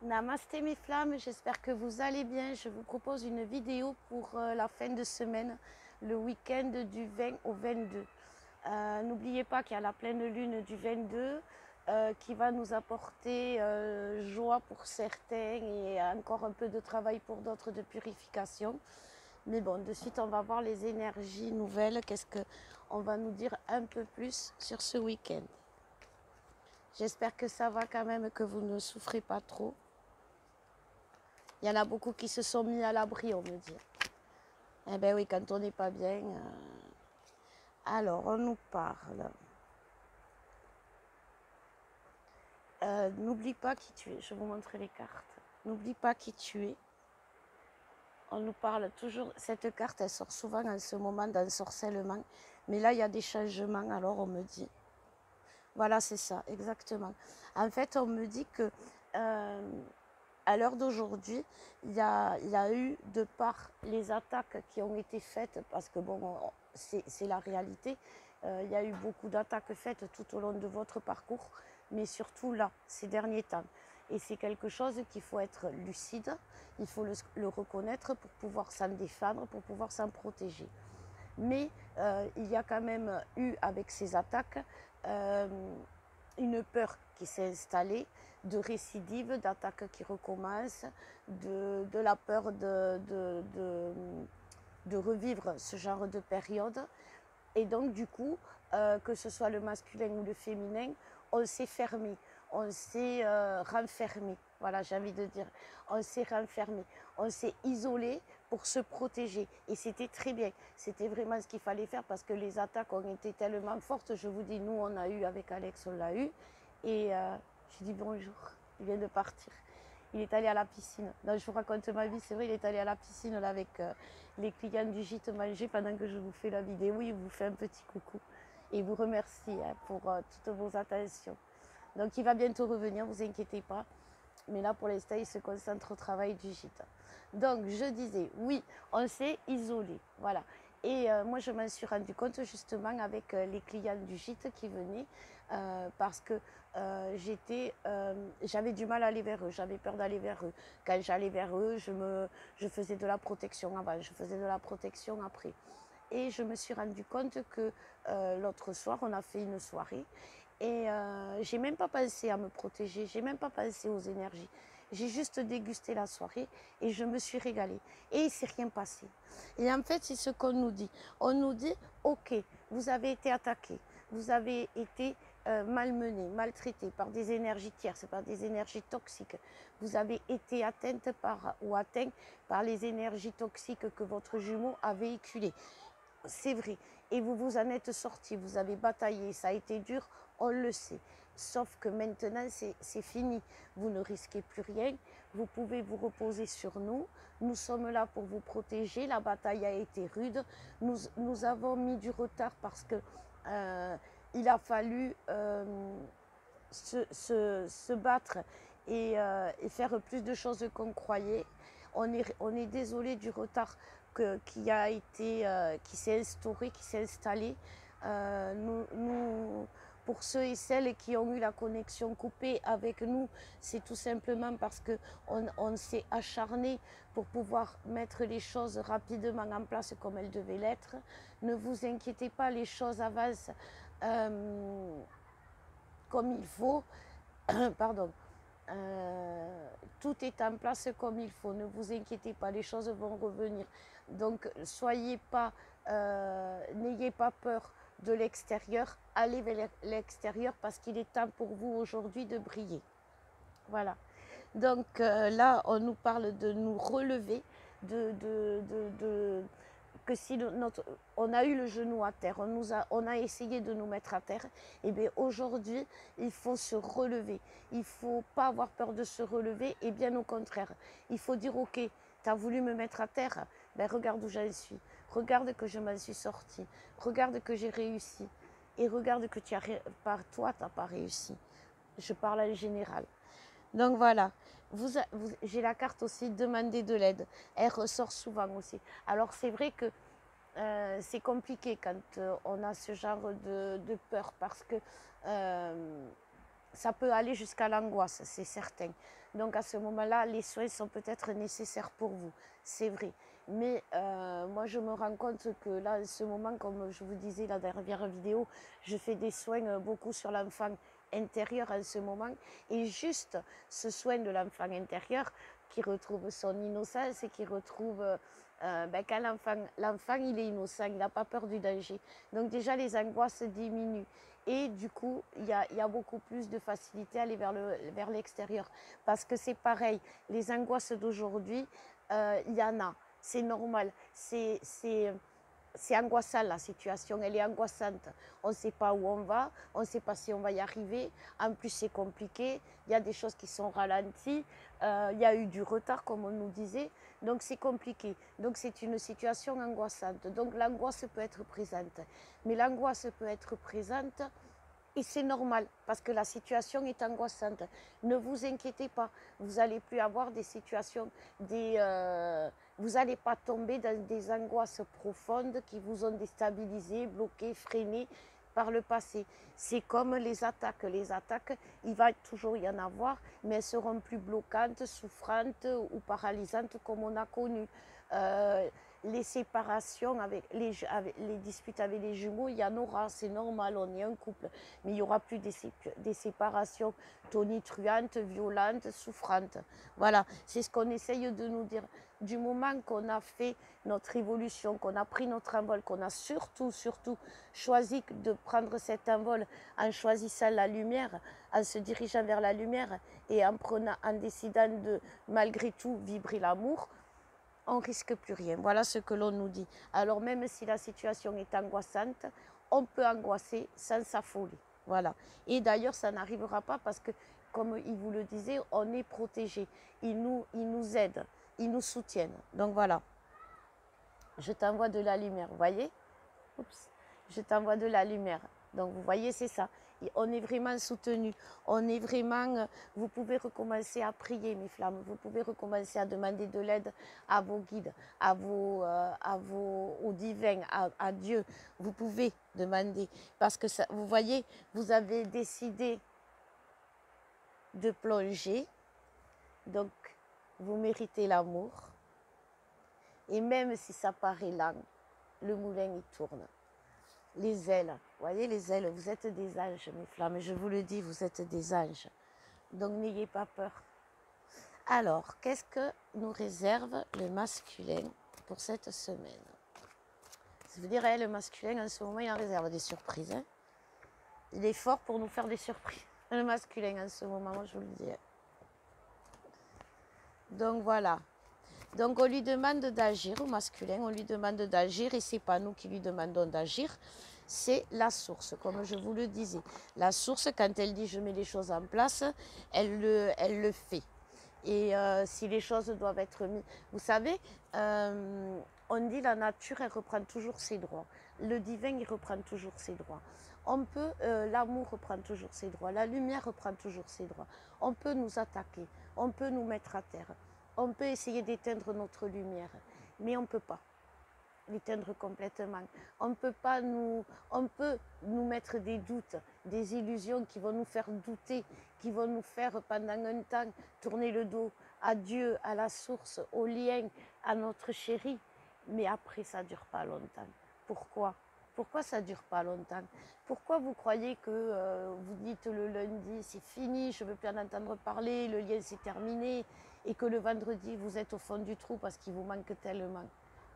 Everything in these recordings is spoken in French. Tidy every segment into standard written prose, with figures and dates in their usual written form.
Namasté mes flammes, j'espère que vous allez bien. Je vous propose une vidéo pour la fin de semaine, le week-end du 20 au 22. N'oubliez pas qu'il y a la pleine lune du 22 qui va nous apporter joie pour certains et encore un peu de travail pour d'autres de purification. Mais bon, de suite, on va voir les énergies nouvelles. Qu'est-ce qu'on va nous dire un peu plus sur ce week-end. J'espère que ça va quand même, que vous ne souffrez pas trop. Il y en a beaucoup qui se sont mis à l'abri, on me dit. Eh bien oui, quand on n'est pas bien. Alors, on nous parle. N'oublie pas qui tu es. Je vais vous montrer les cartes. N'oublie pas qui tu es. On nous parle toujours. Cette carte, elle sort souvent en ce moment d'ensorcellement. Mais là, il y a des changements, alors on me dit. Voilà, c'est ça, exactement. En fait, on me dit que à l'heure d'aujourd'hui, il y a eu, de par les attaques qui ont été faites, parce que bon, c'est la réalité, il y a eu beaucoup d'attaques faites tout au long de votre parcours, mais surtout là, ces derniers temps. Et c'est quelque chose qu'il faut être lucide, il faut le reconnaître pour pouvoir s'en défendre, pour pouvoir s'en protéger. Mais il y a quand même eu, avec ces attaques, une peur qui s'est installée, de récidive, d'attaques qui recommencent, de la peur de revivre ce genre de période. Et donc, du coup, que ce soit le masculin ou le féminin, on s'est fermé, on s'est renfermé. Voilà, j'ai envie de dire, on s'est renfermé, on s'est isolé pour se protéger. Et c'était très bien, c'était vraiment ce qu'il fallait faire parce que les attaques ont été tellement fortes. Je vous dis, nous, on a eu, avec Alex, on l'a eu. Et je dis bonjour, il vient de partir. Il est allé à la piscine. Non, je vous raconte ma vie, c'est vrai, il est allé à la piscine là, avec les clients du gîte manger pendant que je vous fais la vidéo. Il vous fait un petit coucou et vous remercie pour toutes vos attentions. Donc il va bientôt revenir, vous inquiétez pas. Mais là, pour l'instant, il se concentre au travail du gîte. Donc, je disais, oui, on s'est isolé. Voilà. Et moi, je m'en suis rendu compte justement avec les clients du gîte qui venaient parce que j'avais du mal à aller vers eux, j'avais peur d'aller vers eux. Quand j'allais vers eux, je faisais de la protection avant, je faisais de la protection après. Et je me suis rendu compte que l'autre soir, on a fait une soirée et j'ai même pas pensé à me protéger, j'ai même pas pensé aux énergies. J'ai juste dégusté la soirée et je me suis régalée. Et il ne s'est rien passé. Et en fait, c'est ce qu'on nous dit. On nous dit, ok, vous avez été attaqué, vous avez été malmené, maltraité par des énergies tierces, par des énergies toxiques. Vous avez été atteinte ou atteint par les énergies toxiques que votre jumeau a véhiculées. C'est vrai. Et vous vous en êtes sorti, vous avez bataillé, ça a été dur, on le sait. Sauf que maintenant, c'est fini. Vous ne risquez plus rien. Vous pouvez vous reposer sur nous. Nous sommes là pour vous protéger. La bataille a été rude. Nous avons mis du retard parce que il a fallu se battre et faire plus de choses qu'on croyait. On est désolé du retard qui s'est instauré, qui s'est installé. Pour ceux et celles qui ont eu la connexion coupée avec nous, c'est tout simplement parce qu'on s'est acharné pour pouvoir mettre les choses rapidement en place comme elles devaient l'être. Ne vous inquiétez pas, les choses avancent comme il faut. Pardon. Tout est en place comme il faut. Ne vous inquiétez pas, les choses vont revenir. Donc, n'ayez pas peur de l'extérieur. Allez vers l'extérieur parce qu'il est temps pour vous aujourd'hui de briller. Voilà. Donc là, on nous parle de nous relever, que si on a eu le genou à terre, on a essayé de nous mettre à terre, et bien aujourd'hui, il faut se relever. Il ne faut pas avoir peur de se relever, et bien au contraire. Il faut dire, ok, tu as voulu me mettre à terre, ben regarde où j'en suis. Regarde que je m'en suis sortie. Regarde que j'ai réussi. Et regarde que toi, tu n'as pas réussi. Je parle en général. Donc voilà, j'ai la carte aussi, demander de l'aide. Elle ressort souvent aussi. Alors c'est vrai que c'est compliqué quand on a ce genre de peur parce que ça peut aller jusqu'à l'angoisse, c'est certain. Donc à ce moment-là, les soins sont peut-être nécessaires pour vous, c'est vrai. Mais moi, je me rends compte que là, en ce moment, comme je vous disais la dernière vidéo, je fais des soins beaucoup sur l'enfant intérieur en ce moment. Et juste ce soin de l'enfant intérieur qui retrouve son innocence et qui retrouve... quand l'enfant, il est innocent, il n'a pas peur du danger. Donc déjà, les angoisses diminuent. Et du coup, il y a beaucoup plus de facilité à aller vers l'extérieur. Parce que c'est pareil, les angoisses d'aujourd'hui, il y en a. C'est normal. C'est angoissant la situation, elle est angoissante. On ne sait pas où on va, on ne sait pas si on va y arriver. En plus, c'est compliqué. Il y a des choses qui sont ralenties. Il y a eu du retard, comme on nous disait. Donc, c'est compliqué. Donc, c'est une situation angoissante. Donc, l'angoisse peut être présente. Mais l'angoisse peut être présente et c'est normal parce que la situation est angoissante. Ne vous inquiétez pas, vous n'allez plus avoir des situations, vous n'allez pas tomber dans des angoisses profondes qui vous ont déstabilisé, bloqué, freiné par le passé. C'est comme les attaques. Les attaques, il va toujours y en avoir, mais elles seront plus bloquantes, souffrantes ou paralysantes comme on a connu. Les séparations, avec les disputes avec les jumeaux, il y en aura, c'est normal, on est un couple. Mais il n'y aura plus des séparations tonitruantes, violentes, souffrantes. Voilà, c'est ce qu'on essaye de nous dire. Du moment qu'on a fait notre évolution, qu'on a pris notre envol, qu'on a surtout choisi de prendre cet envol en choisissant la lumière, en se dirigeant vers la lumière et en décidant de, malgré tout, vibrer l'amour, on ne risque plus rien. Voilà ce que l'on nous dit. Alors même si la situation est angoissante, on peut angoisser sans s'affoler. Voilà. Et d'ailleurs, ça n'arrivera pas parce que, comme il vous le disait, on est protégé. Ils nous aident, ils nous soutiennent. Donc voilà. Je t'envoie de la lumière, vous voyez? Oups. Je t'envoie de la lumière. Donc vous voyez, c'est ça. On est vraiment soutenu. On est vraiment. Vous pouvez recommencer à prier, mes flammes. Vous pouvez recommencer à demander de l'aide à vos guides, au divin, à Dieu. Vous pouvez demander parce que ça, vous voyez, vous avez décidé de plonger. Donc vous méritez l'amour. Et même si ça paraît lent, le moulin il tourne. Les ailes, vous voyez les ailes, vous êtes des anges, mes flammes, je vous le dis, vous êtes des anges. Donc n'ayez pas peur. Alors, qu'est-ce que nous réserve le masculin pour cette semaine? Ça veut dire, le masculin, en ce moment, il en réserve des surprises. Hein. Il est fort pour nous faire des surprises. Le masculin, en ce moment, moi, je vous le dis. Donc, voilà. Donc, on lui demande d'agir, au masculin, on lui demande d'agir, et ce n'est pas nous qui lui demandons d'agir, c'est la source, comme je vous le disais. La source, quand elle dit « je mets les choses en place », elle le fait. Et si les choses doivent être mises... Vous savez, on dit la nature, elle reprend toujours ses droits. Le divin, il reprend toujours ses droits. On peut, l'amour reprend toujours ses droits. La lumière reprend toujours ses droits. On peut nous attaquer, on peut nous mettre à terre. On peut essayer d'éteindre notre lumière, mais on ne peut pas l'éteindre complètement. On peut nous mettre des doutes, des illusions qui vont nous faire douter, qui vont nous faire pendant un temps tourner le dos à Dieu, à la source, au lien, à notre chéri. Mais après, ça ne dure pas longtemps. Pourquoi ? Pourquoi ça ne dure pas longtemps? Pourquoi vous croyez que vous dites le lundi, c'est fini, je ne veux plus en entendre parler, le lien c'est terminé, et que le vendredi, vous êtes au fond du trou parce qu'il vous manque tellement?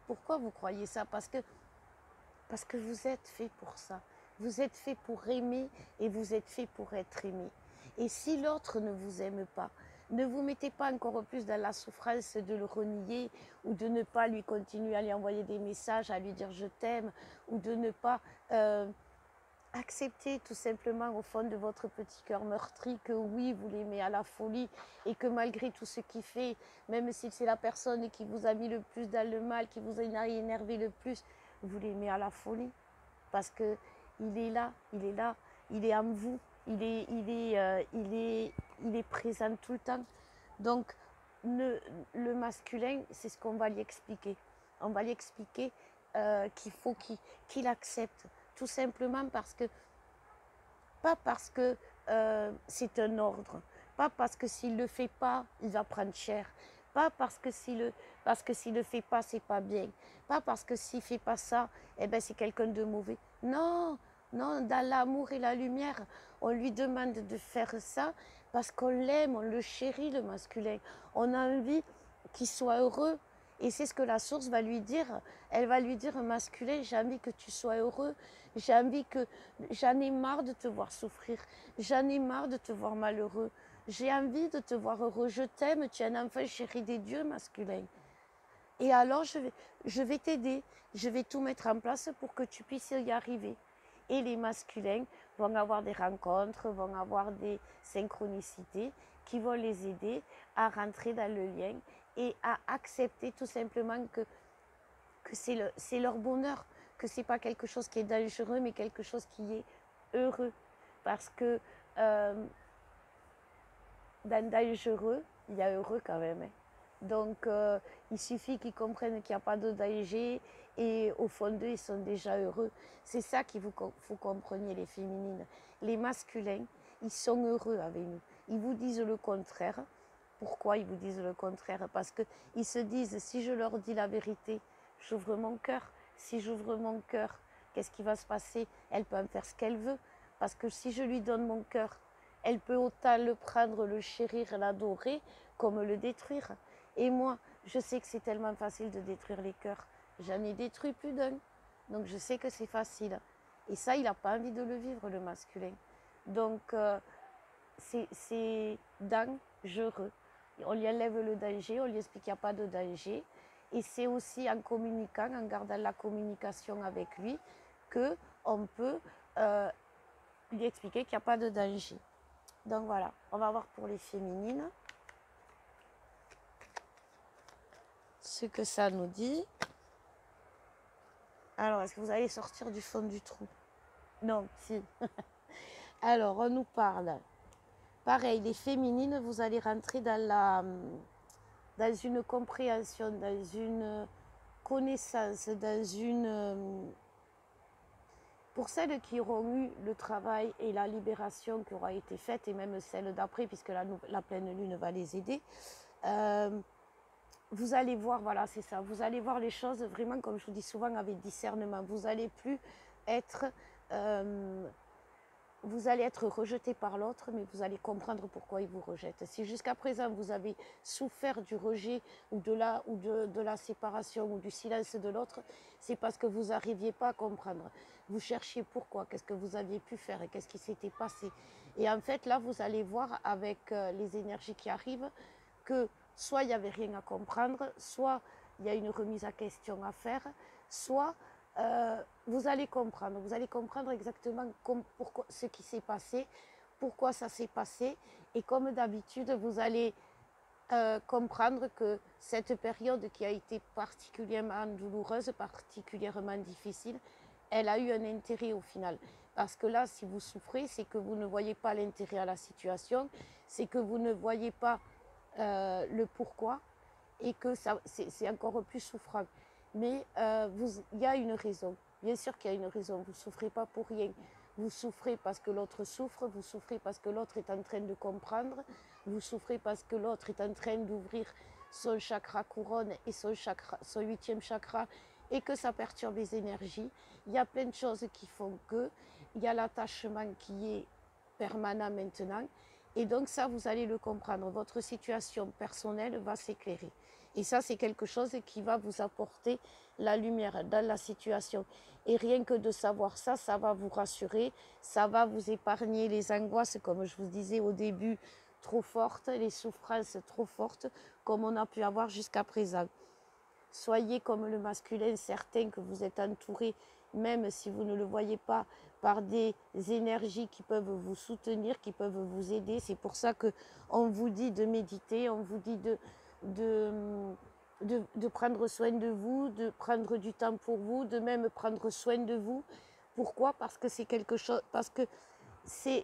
Pourquoi vous croyez ça? Parce que vous êtes fait pour ça. Vous êtes fait pour aimer et vous êtes fait pour être aimé. Et si l'autre ne vous aime pas, ne vous mettez pas encore plus dans la souffrance de le renier ou de ne pas lui continuer à lui envoyer des messages, à lui dire je t'aime, ou de ne pas accepter tout simplement au fond de votre petit cœur meurtri que oui, vous l'aimez à la folie et que malgré tout ce qu'il fait, même si c'est la personne qui vous a mis le plus dans le mal, qui vous a énervé le plus, vous l'aimez à la folie parce que il est là, il est en vous, il est présent tout le temps. Donc le masculin, c'est ce qu'on va lui expliquer. On va lui expliquer qu'il faut qu'il accepte. Tout simplement parce que, pas parce que c'est un ordre. Pas parce que s'il ne le fait pas, il va prendre cher. Pas parce que s'il le fait pas, c'est pas bien. Pas parce que s'il fait pas ça, eh ben c'est quelqu'un de mauvais. Non, non, dans l'amour et la lumière, on lui demande de faire ça parce qu'on l'aime, on le chérit, le masculin. On a envie qu'il soit heureux. Et c'est ce que la source va lui dire. Elle va lui dire, masculin, j'ai envie que tu sois heureux. J'ai envie que... J'en ai marre de te voir souffrir. J'en ai marre de te voir malheureux. J'ai envie de te voir heureux. Je t'aime, tu es un enfant chéri des dieux, masculin. Et alors, je vais t'aider. Je vais tout mettre en place pour que tu puisses y arriver. Et les masculins vont avoir des rencontres, vont avoir des synchronicités qui vont les aider à rentrer dans le lien et à accepter tout simplement que c'est leur bonheur, que ce n'est pas quelque chose qui est dangereux, mais quelque chose qui est heureux. Parce que dans dangereux, il y a heureux quand même. Hein. Donc, il suffit qu'ils comprennent qu'il n'y a pas de danger et au fond d'eux, ils sont déjà heureux. C'est ça qu'il faut compreniez, les féminines. Les masculins, ils sont heureux avec nous. Ils vous disent le contraire. Pourquoi ils vous disent le contraire? Parce qu'ils se disent, si je leur dis la vérité, j'ouvre mon cœur. Si j'ouvre mon cœur, qu'est-ce qui va se passer? Elle peut en faire ce qu'elle veut. Parce que si je lui donne mon cœur, elle peut autant le prendre, le chérir, l'adorer, comme le détruire. Et moi, je sais que c'est tellement facile de détruire les cœurs. J'en ai détruit plus d'un. Donc je sais que c'est facile. Et ça, il n'a pas envie de le vivre, le masculin. Donc c'est dangereux. On lui enlève le danger, on lui explique qu'il n'y a pas de danger. Et c'est aussi en communiquant, en gardant la communication avec lui, qu'on peut lui expliquer qu'il n'y a pas de danger. Donc voilà, on va voir pour les féminines ce que ça nous dit. Alors, est-ce que vous allez sortir du fond du trou? Non, si. Alors, on nous parle. Pareil, les féminines, vous allez rentrer dans une compréhension, dans une connaissance, dans une... Pour celles qui auront eu le travail et la libération qui aura été faite, et même celles d'après, puisque la pleine lune va les aider, vous allez voir, voilà, c'est ça, vous allez voir les choses vraiment, comme je vous dis souvent, avec discernement. Vous n'allez plus être... vous allez être rejeté par l'autre, mais vous allez comprendre pourquoi il vous rejette. Si jusqu'à présent vous avez souffert du rejet ou de la séparation ou du silence de l'autre, c'est parce que vous n'arriviez pas à comprendre. Vous cherchiez pourquoi, qu'est-ce que vous aviez pu faire et qu'est-ce qui s'était passé. Et en fait, là, vous allez voir avec les énergies qui arrivent que soit il n'y avait rien à comprendre, soit il y a une remise à question à faire, soit... vous allez comprendre exactement pourquoi, ce qui s'est passé, pourquoi ça s'est passé. Et comme d'habitude, vous allez comprendre que cette période qui a été particulièrement douloureuse, particulièrement difficile, elle a eu un intérêt au final. Parce que là, si vous souffrez, c'est que vous ne voyez pas l'intérêt à la situation, c'est que vous ne voyez pas le pourquoi et que c'est encore plus souffrant. Mais il y a une raison. Bien sûr qu'il y a une raison. Vous ne souffrez pas pour rien. Vous souffrez parce que l'autre souffre. Vous souffrez parce que l'autre est en train de comprendre. Vous souffrez parce que l'autre est en train d'ouvrir son chakra couronne et son 8e chakra et que ça perturbe les énergies. Il y a plein de choses qui font que. Il y a l'attachement qui est permanent maintenant. Et donc ça, vous allez le comprendre. Votre situation personnelle va s'éclairer. Et ça, c'est quelque chose qui va vous apporter la lumière dans la situation. Et rien que de savoir ça, ça va vous rassurer, ça va vous épargner les angoisses, comme je vous disais au début, trop fortes, les souffrances trop fortes, comme on a pu avoir jusqu'à présent. Soyez comme le masculin, certain que vous êtes entouré, même si vous ne le voyez pas, par des énergies qui peuvent vous soutenir, qui peuvent vous aider. C'est pour ça qu'on vous dit de méditer, on vous dit de prendre soin de vous, de prendre du temps pour vous, de même prendre soin de vous. Pourquoi? Parce que c'est quelque chose, parce que c'est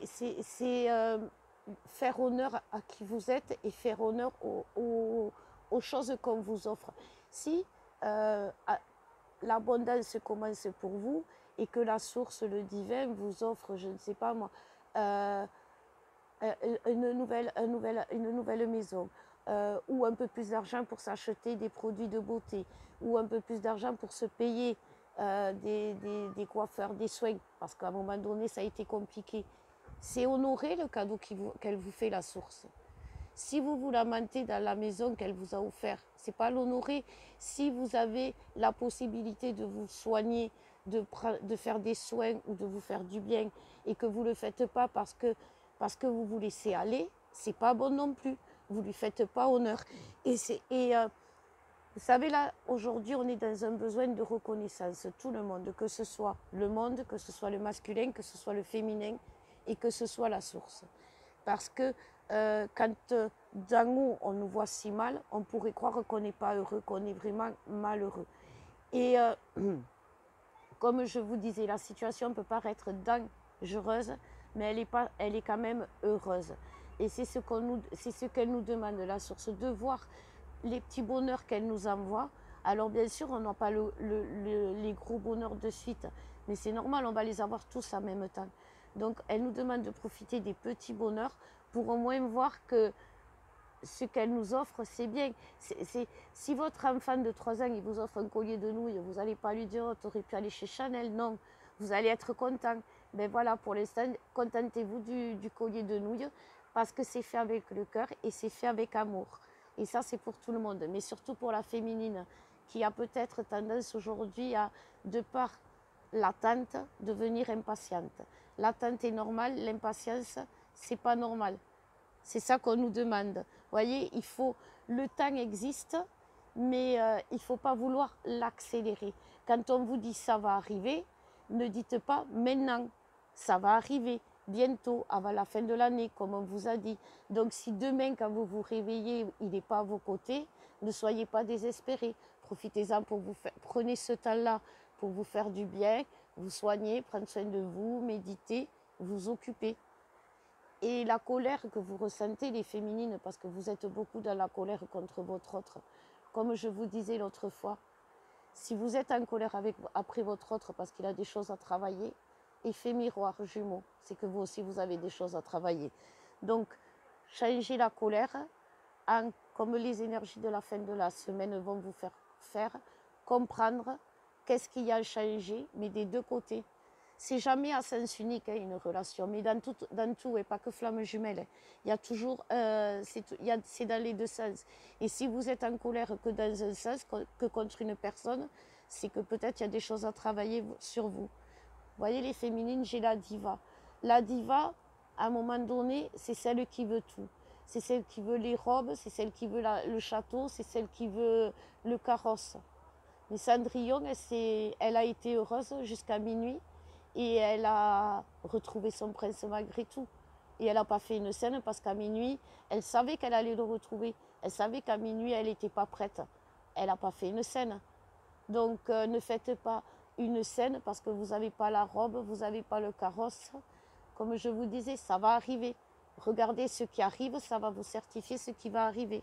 faire honneur à qui vous êtes et faire honneur aux choses qu'on vous offre. Si l'abondance commence pour vous et que la source, le divin, vous offre, je ne sais pas moi, une nouvelle maison, ou un peu plus d'argent pour s'acheter des produits de beauté, ou un peu plus d'argent pour se payer des coiffeurs, des soins, parce qu'à un moment donné, ça a été compliqué. C'est honorer le cadeau qu'elle vous fait, la source. Si vous vous lamentez dans la maison qu'elle vous a offert, c'est pas l'honorer. Si vous avez la possibilité de vous soigner, de faire des soins ou de vous faire du bien et que vous ne le faites pas parce que vous vous laissez aller, c'est pas bon non plus. Vous lui faites pas honneur. Vous savez, là, aujourd'hui, on est dans un besoin de reconnaissance, tout le monde, que ce soit le monde, que ce soit le masculin, que ce soit le féminin et que ce soit la source. Parce que quand d'en haut, on nous voit si mal, on pourrait croire qu'on n'est pas heureux, qu'on est vraiment malheureux. Et comme je vous disais, la situation peut paraître dangereuse, mais elle est quand même heureuse. Et c'est ce qu'elle nous demande, la source, de voir les petits bonheurs qu'elle nous envoie. Alors bien sûr, on n'a pas les gros bonheurs de suite, mais c'est normal, on va les avoir tous en même temps. Donc elle nous demande de profiter des petits bonheurs pour au moins voir que ce qu'elle nous offre, c'est bien. Si votre enfant de 3 ans, il vous offre un collier de nouilles, vous n'allez pas lui dire, oh, tu aurais pu aller chez Chanel, non. Vous allez être content. Ben voilà, pour l'instant, contentez-vous du collier de nouilles parce que c'est fait avec le cœur et c'est fait avec amour. Et ça, c'est pour tout le monde, mais surtout pour la féminine qui a peut-être tendance aujourd'hui à, de par l'attente, devenir impatiente. L'attente est normale, l'impatience, c'est pas normal. C'est ça qu'on nous demande. Vous voyez, le temps existe, mais il ne faut pas vouloir l'accélérer. Quand on vous dit ça va arriver, ne dites pas maintenant, ça va arriver bientôt, avant la fin de l'année, comme on vous a dit. Donc si demain, quand vous vous réveillez, il n'est pas à vos côtés, ne soyez pas désespérés. Profitez-en pour vous faire, prenez ce temps-là pour vous faire du bien, vous soigner, prendre soin de vous, méditer, vous occuper. Et la colère que vous ressentez, les féminines, parce que vous êtes beaucoup dans la colère contre votre autre, comme je vous disais l'autre fois, si vous êtes en colère après votre autre parce qu'il a des choses à travailler, effet miroir jumeau, c'est que vous aussi vous avez des choses à travailler. Donc, changez la colère, comme les énergies de la fin de la semaine vont vous faire comprendre qu'est-ce qui a changé, mais des deux côtés. C'est jamais à sens unique, une relation, mais dans tout, et pas que flamme jumelle. Il y a toujours, c'est dans les deux sens. Et si vous êtes en colère que dans un sens, que contre une personne, c'est que peut-être il y a des choses à travailler sur vous. Vous voyez, les féminines, j'ai la diva. La diva, à un moment donné, c'est celle qui veut tout. C'est celle qui veut les robes, c'est celle qui veut le château, c'est celle qui veut le carrosse. Mais Cendrillon, elle a été heureuse jusqu'à minuit. Et elle a retrouvé son prince malgré tout. Et elle n'a pas fait une scène parce qu'à minuit, elle savait qu'elle allait le retrouver. Elle savait qu'à minuit, elle n'était pas prête. Elle n'a pas fait une scène. Donc ne faites pas une scène parce que vous n'avez pas la robe, vous n'avez pas le carrosse. Comme je vous disais, ça va arriver. Regardez ce qui arrive, ça va vous certifier ce qui va arriver.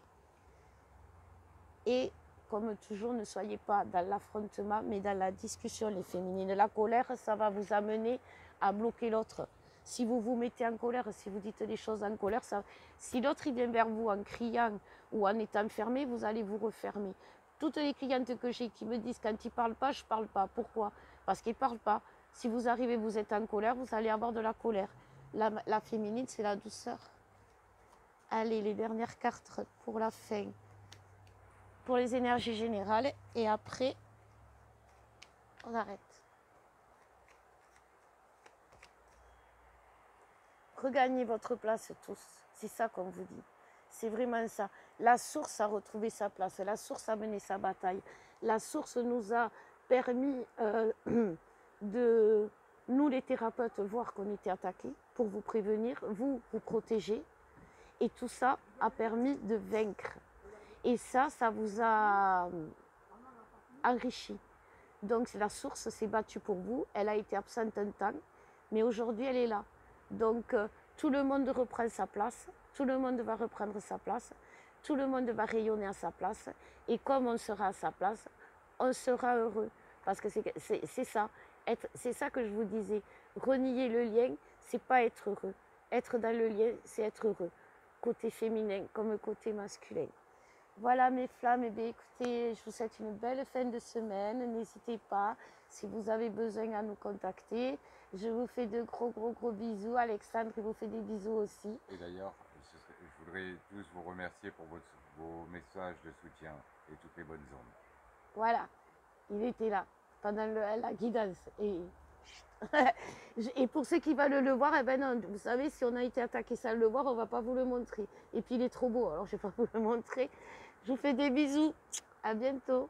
Et comme toujours, ne soyez pas dans l'affrontement, mais dans la discussion, les féminines. La colère, ça va vous amener à bloquer l'autre. Si vous vous mettez en colère, si vous dites des choses en colère, si l'autre vient vers vous en criant ou en étant fermé, vous allez vous refermer. Toutes les clientes que j'ai qui me disent quand ils ne parlent pas, je ne parle pas. Pourquoi? Parce qu'ils ne parlent pas. Si vous arrivez, vous êtes en colère, vous allez avoir de la colère. La féminine, c'est la douceur. Allez, les dernières cartes pour la fin. Pour les énergies générales et après on arrête. Regagnez votre place tous, c'est ça qu'on vous dit. C'est vraiment ça. La source a retrouvé sa place, la source a mené sa bataille. La source nous a permis de, nous les thérapeutes, voir qu'on était attaqués pour vous prévenir, vous protéger. Et tout ça a permis de vaincre. Et ça vous a enrichi. Donc la source s'est battue pour vous, elle a été absente un temps, mais aujourd'hui elle est là. Donc tout le monde reprend sa place, tout le monde va reprendre sa place, tout le monde va rayonner à sa place, et comme on sera à sa place, on sera heureux. Parce que c'est ça, c'est ça que je vous disais, renier le lien, c'est pas être heureux. Être dans le lien, c'est être heureux. Côté féminin comme côté masculin. Voilà mes flammes, eh bien, écoutez, je vous souhaite une belle fin de semaine. N'hésitez pas, si vous avez besoin, à nous contacter. Je vous fais de gros bisous. Alexandre, il vous fait des bisous aussi. Et d'ailleurs, je voudrais tous vous remercier pour vos messages de soutien et toutes les bonnes ondes. Voilà, il était là pendant la guidance. Et pour ceux qui veulent le voir, eh ben non, vous savez, si on a été attaqué sans le voir, on ne va pas vous le montrer. Et puis il est trop beau, alors je ne vais pas vous le montrer. Je vous fais des bisous. À bientôt.